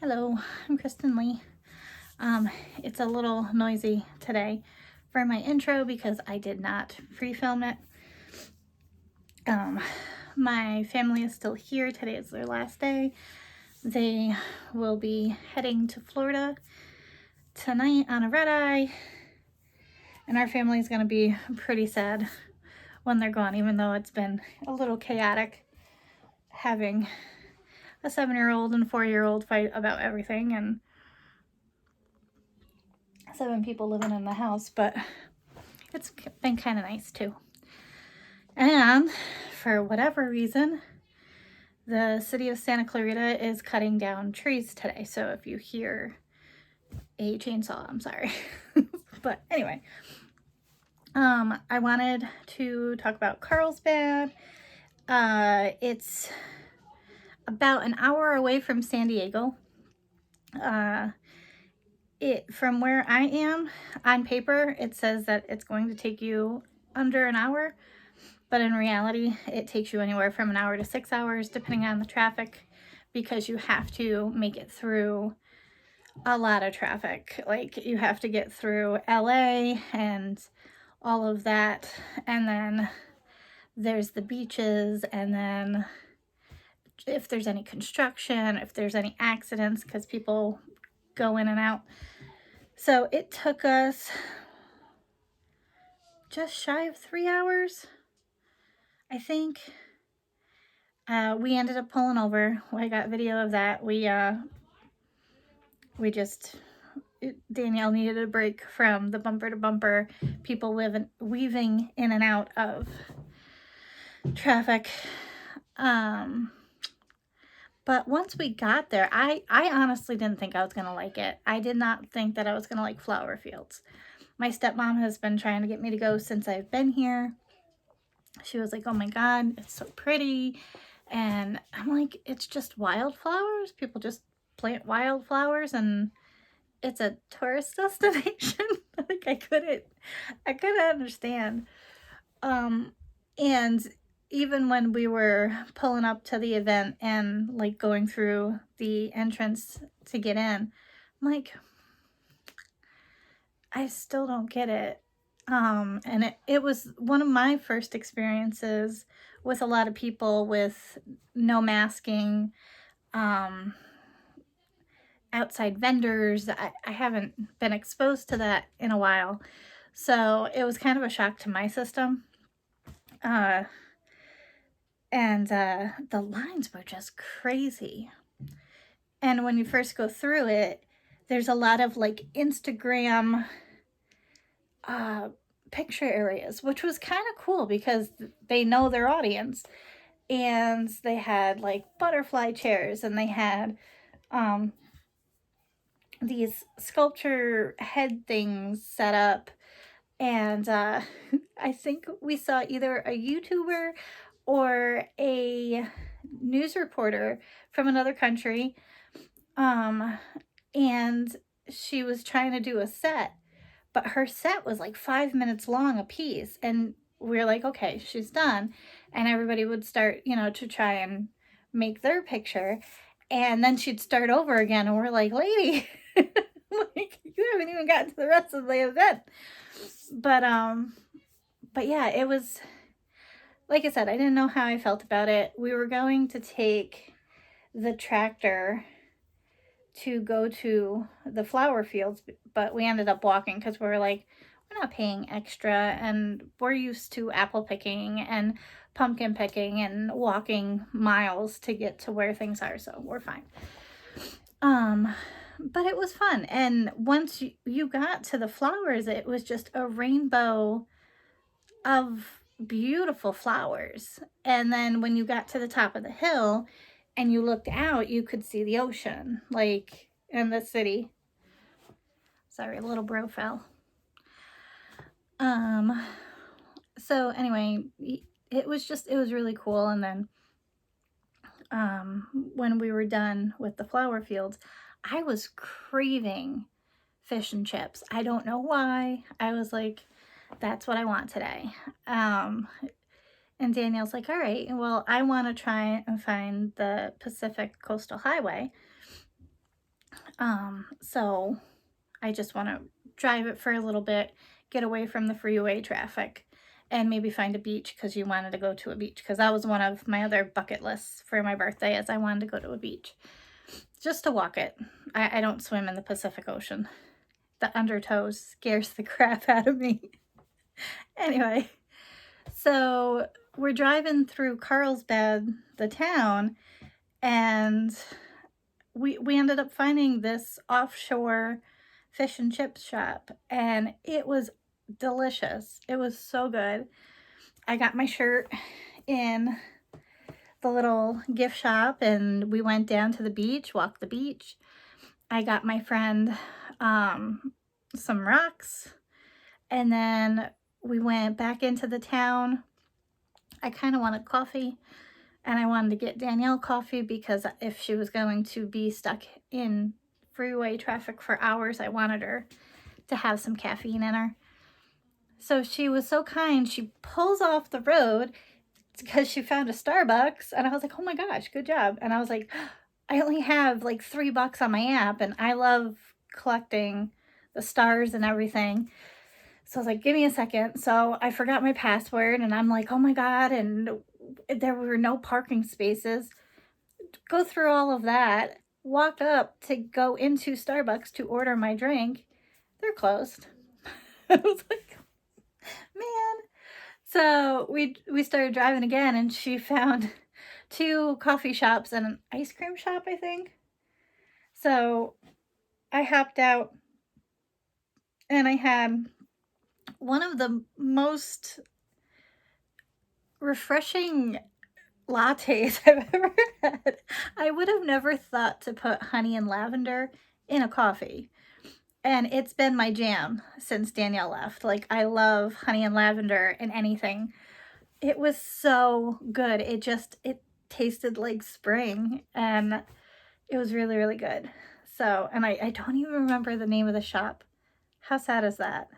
Hello, I'm Kristen Lee. It's a little noisy today for my intro because I did not pre-film it. My family is still here. Today is their last day. They will be heading to Florida tonight on a red eye, and our family is going to be pretty sad when they're gone, even though it's been a little chaotic having a 7-year-old and 4-year-old fight about everything, and 7 people living in the house, but it's been kind of nice too. And for whatever reason, the city of Santa Clarita is cutting down trees today. So if you hear a chainsaw, I'm sorry. But anyway, I wanted to talk about Carlsbad. It's about an hour away from San Diego. From where I am, on paper, it says that it's going to take you under an hour, but in reality, it takes you anywhere from an hour to 6 hours, depending on the traffic, because you have to make it through a lot of traffic. Like, you have to get through LA and all of that, and then there's the beaches, and then if there's any construction, if there's any accidents, because people go in and out. So it took us just shy of 3 hours, I think. We ended up pulling over. I got video of that. Danielle needed a break from the bumper to bumper, people weaving in and out of traffic. But once we got there, I honestly didn't think I was going to like it. I did not think that I was going to like Flower Fields. My stepmom has been trying to get me to go since I've been here. She was like, oh my God, it's so pretty. And I'm like, it's just wildflowers. People just plant wildflowers and it's a tourist destination. Like I couldn't understand. And even when we were pulling up to the event and like going through the entrance to get in, I'm like, I still don't get it. And it was one of my first experiences with a lot of people with no masking, outside vendors. I haven't been exposed to that in a while. So it was kind of a shock to my system. And the lines were just crazy. And when you first go through it, there's a lot of like Instagram picture areas, which was kind of cool because they know their audience. And they had like butterfly chairs, and they had these sculpture head things set up. And I think we saw either a YouTuber or a news reporter from another country. And she was trying to do a set, but her set was like 5 minutes long a piece. And we were like, okay, she's done. And everybody would start, to try and make their picture. And then she'd start over again. And we're like, lady, like, you haven't even gotten to the rest of the event. But yeah, it was, like I said, I didn't know how I felt about it. We were going to take the tractor to go to the flower fields, but we ended up walking because we were like, we're not paying extra, and we're used to apple picking and pumpkin picking and walking miles to get to where things are, so we're fine. But it was fun, and once you got to the flowers, it was just a rainbow of beautiful flowers. And then when you got to the top of the hill and you looked out, you could see the ocean, like in the city. Sorry, a little bro fell. So anyway, it was really cool. And then when we were done with the flower fields, I was craving fish and chips. I don't know why. I was like, that's what I want today. And Danielle's like, all right, well, I want to try and find the Pacific Coastal Highway. So I just want to drive it for a little bit, get away from the freeway traffic, and maybe find a beach because you wanted to go to a beach. Because that was one of my other bucket lists for my birthday, is I wanted to go to a beach just to walk it. I don't swim in the Pacific Ocean. The undertow scares the crap out of me. Anyway, so we're driving through Carlsbad, the town, and we ended up finding this offshore fish and chips shop, and it was delicious. It was so good. I got my shirt in the little gift shop, and we went down to the beach, walked the beach. I got my friend some rocks, and then we went back into the town. I kind of wanted coffee, and I wanted to get Danielle coffee because if she was going to be stuck in freeway traffic for hours, I wanted her to have some caffeine in her. So she was so kind. She pulls off the road because she found a Starbucks, and I was like, oh my gosh, good job. And I was like, I only have like $3 on my app, and I love collecting the stars and everything. So I was like, give me a second. So I forgot my password, and I'm like, oh my God. And there were no parking spaces. Go through all of that, walk up to go into Starbucks to order my drink. They're closed. I was like, man. So we started driving again, and she found 2 coffee shops and an ice cream shop, I think. So I hopped out, and I had one of the most refreshing lattes I've ever had. I would have never thought to put honey and lavender in a coffee. And it's been my jam since Danielle left. Like, I love honey and lavender in anything. It was so good. It tasted like spring, and it was really, really good. So, and I don't even remember the name of the shop. How sad is that?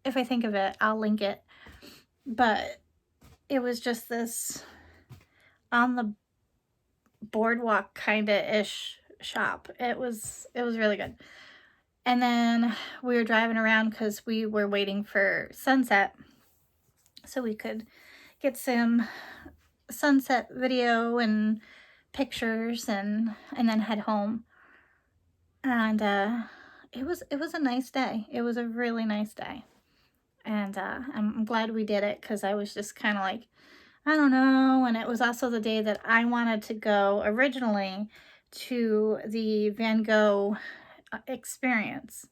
If I think of it, I'll link it. But it was just this on the boardwalk kind of ish shop. It was really good. And then we were driving around because we were waiting for sunset so we could get some sunset video and pictures, and then head home. And it was a nice day. It was a really nice day. And I'm glad we did it because I was just kind of like, I don't know. And it was also the day that I wanted to go originally to the Van Gogh experience.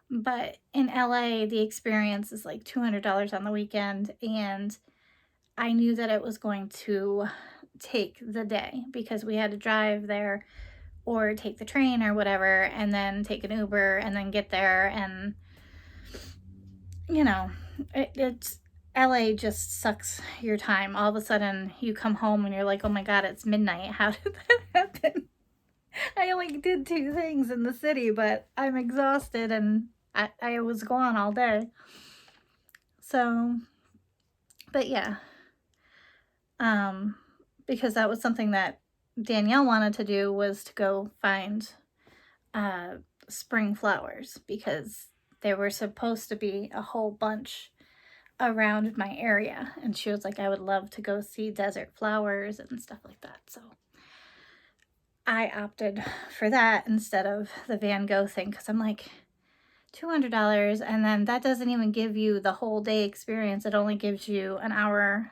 But in LA, the experience is like $200 on the weekend. And I knew that it was going to take the day because we had to drive there or take the train or whatever, and then take an Uber and then get there. And, you know, it's LA just sucks your time. All of a sudden you come home and you're like, oh my God, it's midnight. How did that happen? I only did 2 things in the city, but I'm exhausted, and I was gone all day. So, but yeah, because that was something that Danielle wanted to do, was to go find spring flowers, because there were supposed to be a whole bunch around my area, and she was like, I would love to go see desert flowers and stuff like that. So I opted for that instead of the Van Gogh thing, because I'm like, $200, and then that doesn't even give you the whole day experience. It only gives you an hour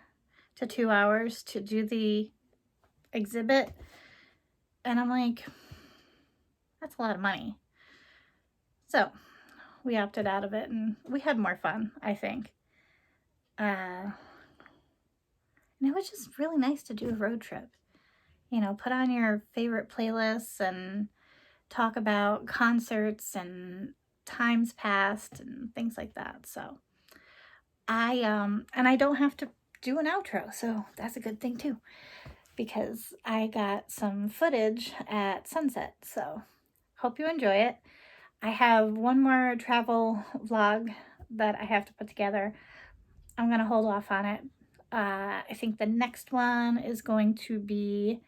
to 2 hours to do the exhibit. And I'm like, that's a lot of money. So we opted out of it, and we had more fun, I think. And it was just really nice to do a road trip. You know, put on your favorite playlists and talk about concerts and times past and things like that. So and I don't have to do an outro, so that's a good thing too, because I got some footage at sunset. So hope you enjoy it. I have one more travel vlog that I have to put together. I'm gonna hold off on it. I think the next one is going to be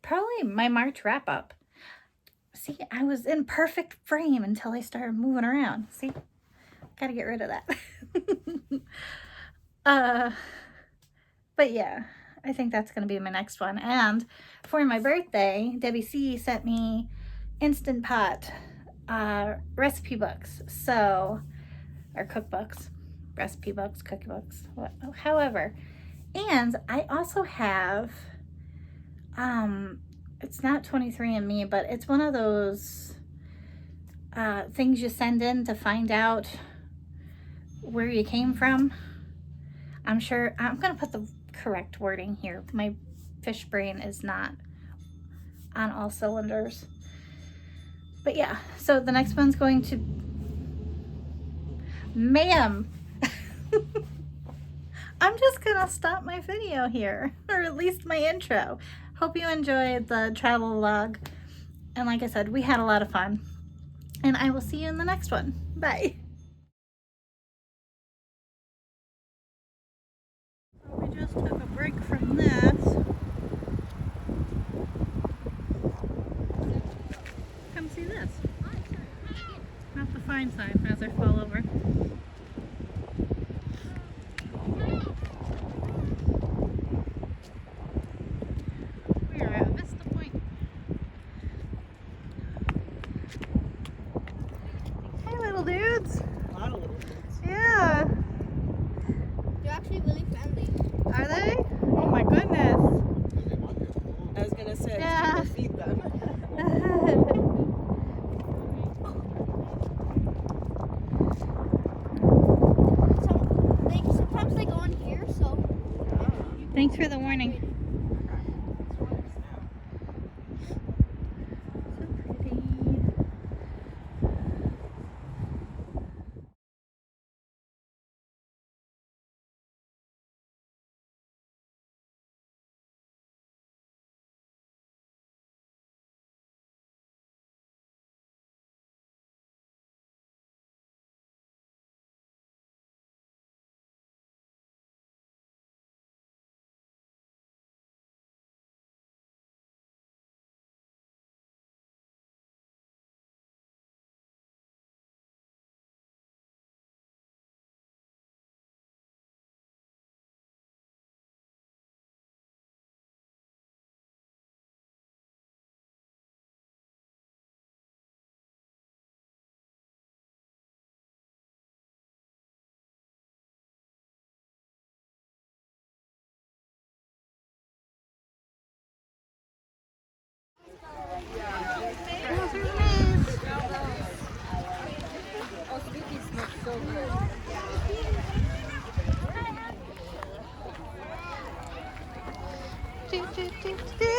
Probably my March wrap up. See, I was in perfect frame until I started moving around. See, gotta get rid of that. But yeah, I think that's gonna be my next one. And for my birthday, Debbie C sent me Instant Pot recipe books. So, or cookbooks, recipe books, cookie books, however. And I also have, it's not 23andMe, but it's one of those things you send in to find out where you came from. I'm sure, I'm going to put the correct wording here. My fish brain is not on all cylinders. But yeah, so the next one's going to, ma'am. I'm just gonna stop my video here, or at least my intro. Hope you enjoyed the travel vlog. And like I said, we had a lot of fun. And I will see you in the next one. Bye. We just took a break from this. Come see this. Not the fine sign as I fall over. We are at Vista Point. Hey little dudes. A lot of little kids. Yeah. They're actually really friendly. Are they? Oh my goodness. I was gonna say, Yeah. people feed them. Sometimes they go in here, so. Thanks for the warning. So pretty. Oh, Squeaky smells so good. Do, do, do, do.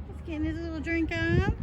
He's getting his little drink on.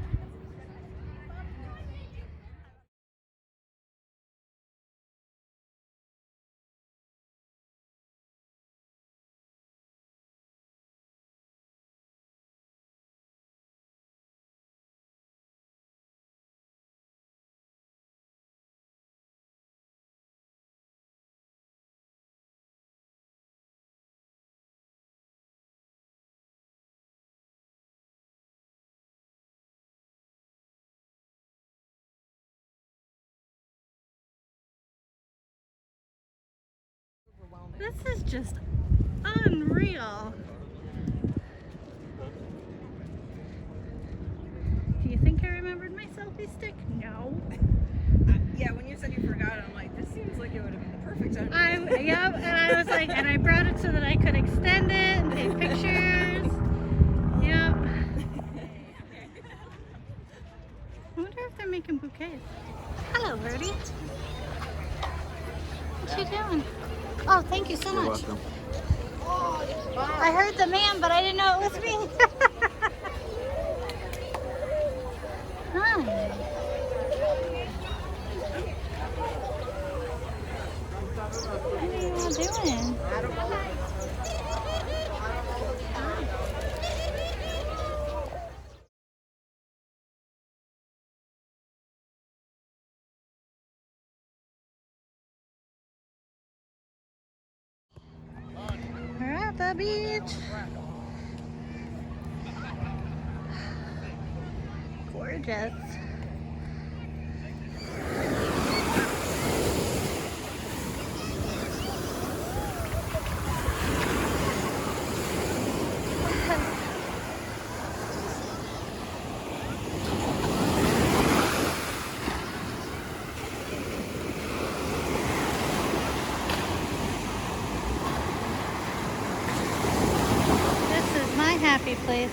This is just unreal. Do you think I remembered my selfie stick? No. Yeah, when you said you forgot it, I'm like, this seems like it would have been the perfect time. Yep, and I was like, and I brought it so that I could extend it and take pictures. Yep. I wonder if they're making bouquets. Hello, Birdie. What you doing? Oh, thank you so much. You're welcome. I heard the man, but I didn't know it was me. Hi. What are you all doing? the beach. Gorgeous. This is my happy place.